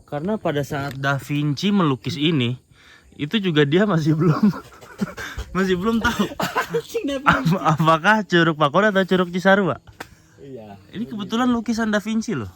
Karena pada saat Da Vinci melukis ini, itu juga dia masih belum masih belum tahu apakah Curug Pakuan atau Curug Cisarua. Iya. Ini kebetulan lukisan Da Vinci loh.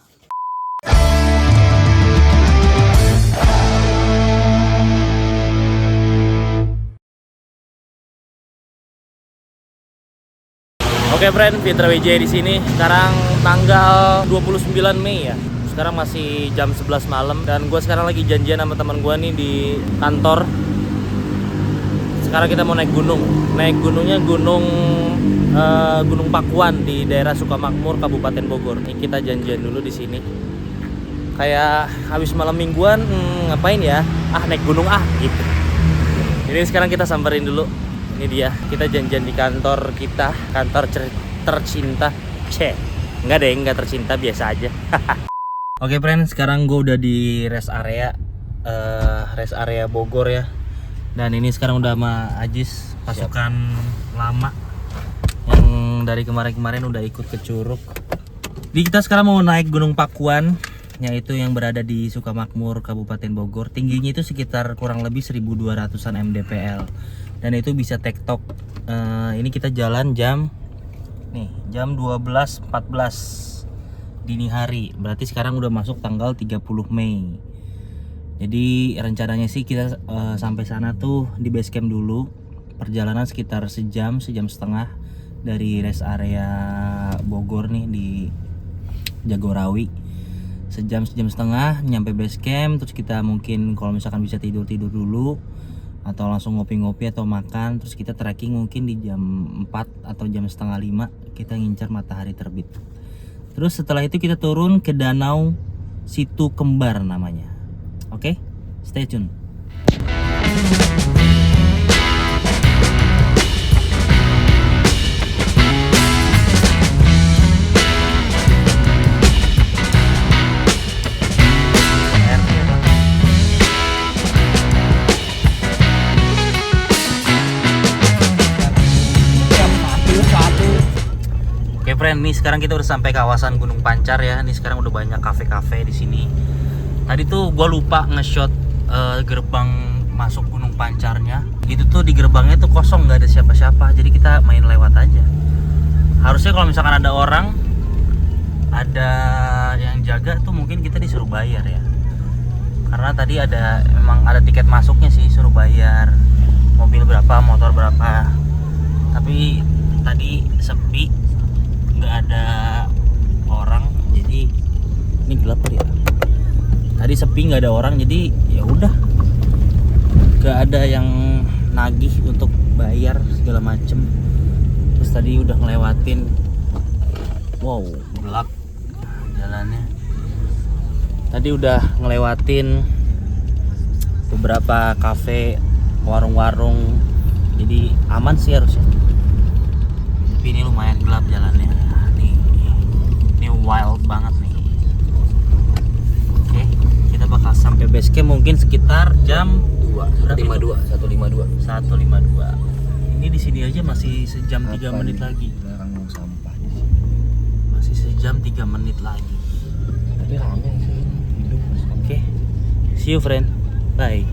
Oke friend, Fitra WJ di sini. Sekarang tanggal 29 Mei ya. Sekarang masih jam 11 malam dan gue sekarang lagi janjian sama teman gue nih di kantor. Sekarang kita mau naik gunung. Naik gunungnya Gunung Pakuan di daerah Sukamakmur, Kabupaten Bogor. Nih kita janjian dulu di sini. Kayak habis malam mingguan ngapain ya? Naik gunung gitu. Jadi sekarang kita samperin dulu. Ini dia, kita janjian di kantor kita, kantor tercinta. Enggak tercinta, biasa aja. Oke friend, sekarang gue udah di rest area Bogor ya. Dan ini sekarang udah sama Ajis, pasukan lama yang dari kemarin-kemarin udah ikut ke Curug. Jadi kita sekarang mau naik Gunung Pakuan, yaitu yang berada di Sukamakmur, Kabupaten Bogor. Tingginya itu sekitar kurang lebih 1200-an mdpl. Dan itu bisa tektok. Ini kita jalan jam 12.14 dini hari. Berarti sekarang udah masuk tanggal 30 Mei. Jadi rencananya sih kita sampai sana tuh di base camp dulu. Perjalanan sekitar sejam setengah dari rest area Bogor nih di Jagorawi. Sejam setengah nyampe base camp, terus kita mungkin kalau misalkan bisa tidur dulu atau langsung ngopi-ngopi atau makan, terus kita trekking mungkin di jam 4 atau jam setengah 5 kita ngincar matahari terbit. Terus setelah itu kita turun ke Danau Situ Kembar namanya. Oke, stay tune. Oke friend, nih sekarang kita udah sampai kawasan Gunung Pancar ya. Nih sekarang udah banyak kafe-kafe di sini. Tadi tuh gue lupa nge-shot gerbang masuk Gunung Pancarnya. Itu tuh di gerbangnya tuh kosong, nggak ada siapa-siapa. Jadi kita main lewat aja. Harusnya kalau misalkan ada orang, ada yang jaga tuh mungkin kita disuruh bayar ya. Karena tadi emang ada tiket masuknya sih, suruh bayar. Mobil berapa, motor berapa. Tapi tadi sepi, nggak ada orang. Jadi ini gelap ya. Tadi sepi, nggak ada orang, jadi ya udah, nggak ada yang nagih untuk bayar segala macem. Terus tadi udah ngelewatin, wow gelap jalannya. Tadi udah ngelewatin beberapa kafe, warung-warung, jadi aman sih harusnya. Tapi ini lumayan gelap jalannya. Ini wild banget nih. Bakal sampai base camp mungkin sekitar jam 1.52. Ini di sini aja masih sejam 3 menit lagi. Larang mau sampah. Masih sejam 3 menit lagi. Tapi rame sih hidup. Oke. See you friend. Bye.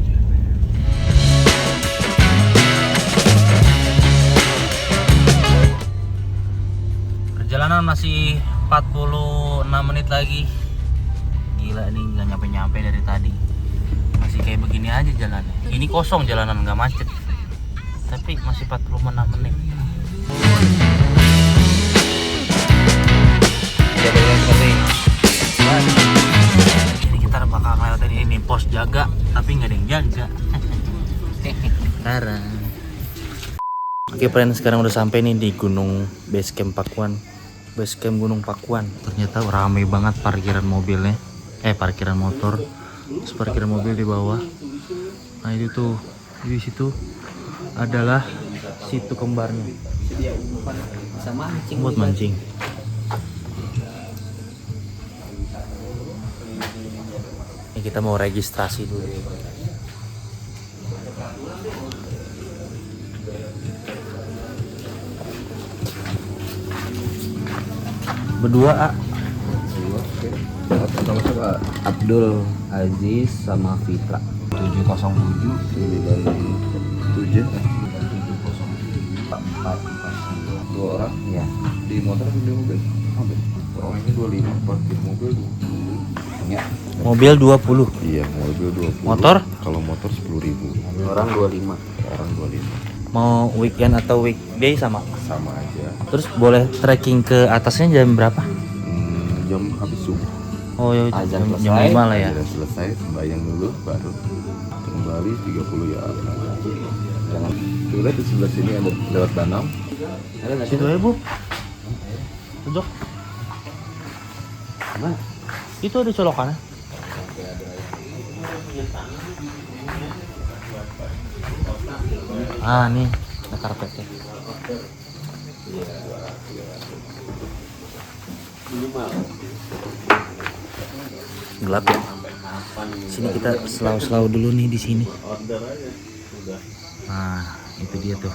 Perjalanan masih 46 menit lagi. Gila nih, nggak nyampe-nyampe dari tadi. Masih kayak begini aja jalannya. Ini kosong jalanan, nggak macet. Tapi masih 46 menit. Jadi kita bakal ngelewatin ini pos jaga, tapi nggak ada yang jaga. Tara. Oke friend, sekarang udah sampai nih di Gunung Base Camp Pakuan. Base Camp Gunung Pakuan. Ternyata rame banget parkiran mobilnya. Parkiran motor, terus parkiran mobil di bawah. Nah itu tuh, di situ adalah situ kembarnya. Bisa mancing. Buat mancing. Ini kita mau registrasi dulu. Berdua, Oke. Nama siapa? Abdul Aziz sama Fitra. 707 97 707 440 dua orang ya di motor atau di mobil? Mobil. Orang ini 25 parkir mobil 20. Ya. Mobil 20. Iya, mobil 20. Motor? Kalau motor 10.000. Orang 25. Orang 25. Mau weekend atau weekday sama? Sama aja. Terus boleh trekking ke atasnya jam berapa? Jam habis subuh. Oh ya, Azan jam selesai. 5 lah ya. Udah selesai, sembahyang dulu baru kembali 30 ya. Jangan lihat di sebelah sini ada lewat danau. Ada nggak sih? Situ ya, Bu. Tunjuk. Mana? Itu ada colokannya. Ah, nih, ada karpetnya. Gelap ya. Sini kita selau-selau dulu nih di sini. Nah, itu dia tuh.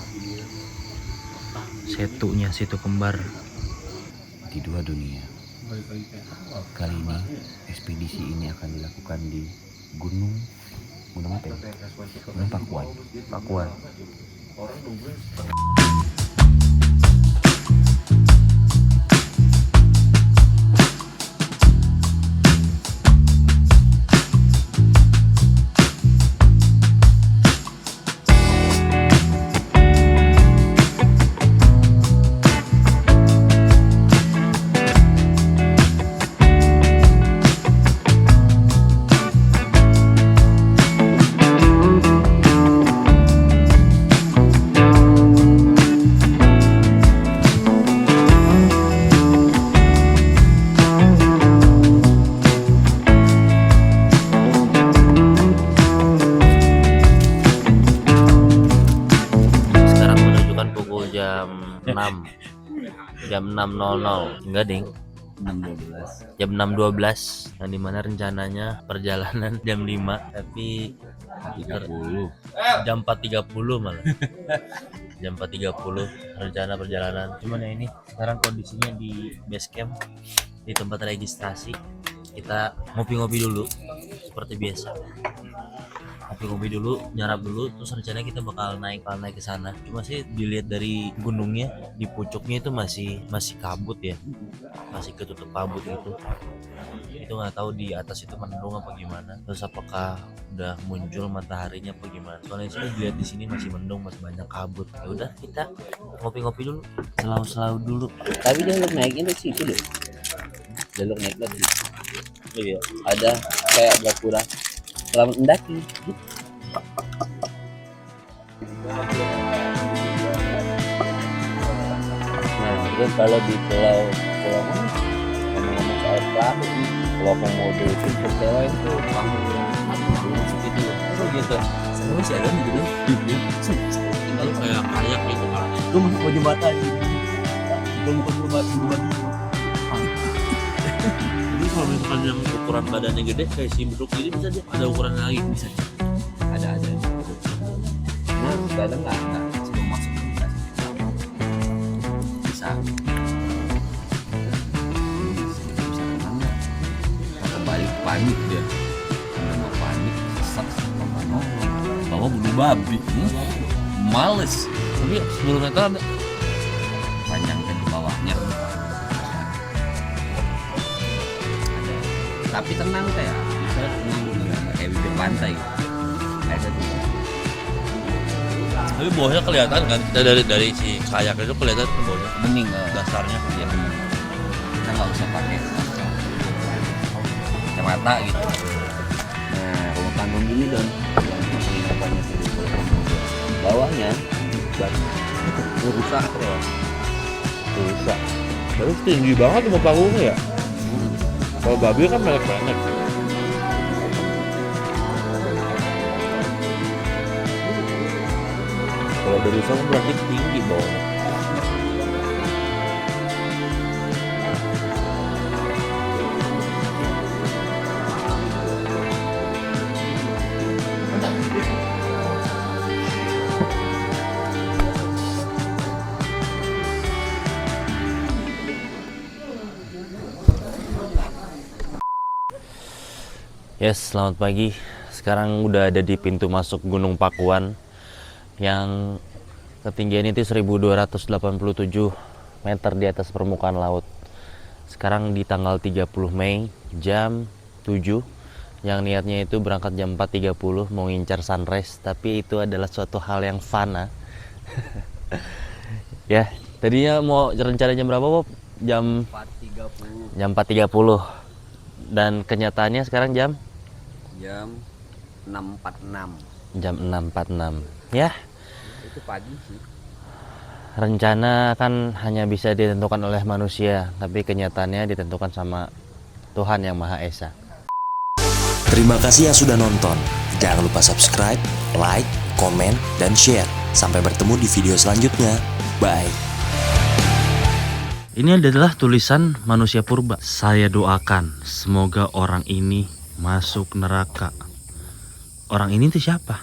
Setunya, situ kembar. Di dua dunia. Kali ini ekspedisi ini akan dilakukan di Gunung apa ya? Gunung Pakuan. Pakuan. Sekarang menunjukkan pukul jam 6. Jam 6.00. Enggak, Ding. 612. Jam 6.12, yang dimana rencananya perjalanan jam 5, tapi 30. jam 4.30 malah. Jam 4.30 rencana perjalanan. Cuman ya ini sekarang kondisinya di base camp, di tempat registrasi. Kita ngopi-ngopi dulu seperti biasa. Ngopi-ngopi dulu, nyarap dulu, terus rencananya kita bakal naik ke sana. Cuma sih dilihat dari gunungnya, di pucuknya itu masih kabut ya. Masih ketutup kabut gitu. Itu nggak tahu di atas itu mendung apa gimana. Terus apakah udah muncul mataharinya apa gimana. Soalnya sih dilihat di sini masih mendung, masih banyak kabut. Ya udah kita ngopi-ngopi dulu, selau-selau dulu. Tapi jalur naiknya tuh situ deh. Jalur naik lagi. Iya. Ada kayak gapura. Selamat mendaki. Nah, terus kalau di pulau mana? Ngomong-ngomong soal perahu, Pulau Komodo itu tersewa itu perahu gitu. Oh gitu. Sebenarnya sih ada gitu. Tinggal kayak kayak gitu kan. Lu masuk ke jembatan. Bukan jembatan. Jadi kalau misalkan yang ukuran badannya gede kayak si beduk ini bisa dia ada ukuran lagi bisa. Ada. Nah, kadang nggak sebelum masuk ke jembatan. Bisa kemana? Kembali panik dia. Udah panik, sesak sama nolong. Bawa bunuh babi. Males. Tapi 10 meter ada. Panjang ke bawahnya. Ada. Tapi tenang kayak bisa tenang nggak kayak bibir pantai. Kayak gitu. Tapi bawahnya kelihatan kan, kita dari si kayak itu kelihatan tuh bawahnya, Mending dasarnya. ya benar. Kita nggak usah pakai kacamata gitu. Nah, kalau tanggung gini dan yang penginapannya sih bawahnya rusak ya. Rusak. Terus tinggi banget sama panggungnya ya. Kalau babi kan pendek-pendek. Kalau dari rusak berarti tinggi bawahnya. Yes, selamat pagi. Sekarang udah ada di pintu masuk Gunung Pakuan yang ketinggian itu 1287 meter di atas permukaan laut. Sekarang di tanggal 30 Mei jam 7, yang niatnya itu berangkat jam 4.30 mau ngincar sunrise, tapi itu adalah suatu hal yang fana. Ya, tadinya mau rencana jam berapa, Bob? Jam 4.30. Jam 4.30. Dan kenyataannya sekarang jam Jam 6.46. jam 6.46. Ya, Itu pagi sih. rencana kan hanya bisa ditentukan oleh manusia, tapi kenyataannya ditentukan sama Tuhan Yang Maha Esa. Terima kasih yang sudah nonton. Jangan lupa subscribe, like, komen, dan share. Sampai bertemu di video selanjutnya. Bye. Ini adalah tulisan manusia purba. Saya doakan semoga orang ini masuk neraka. Orang ini itu siapa?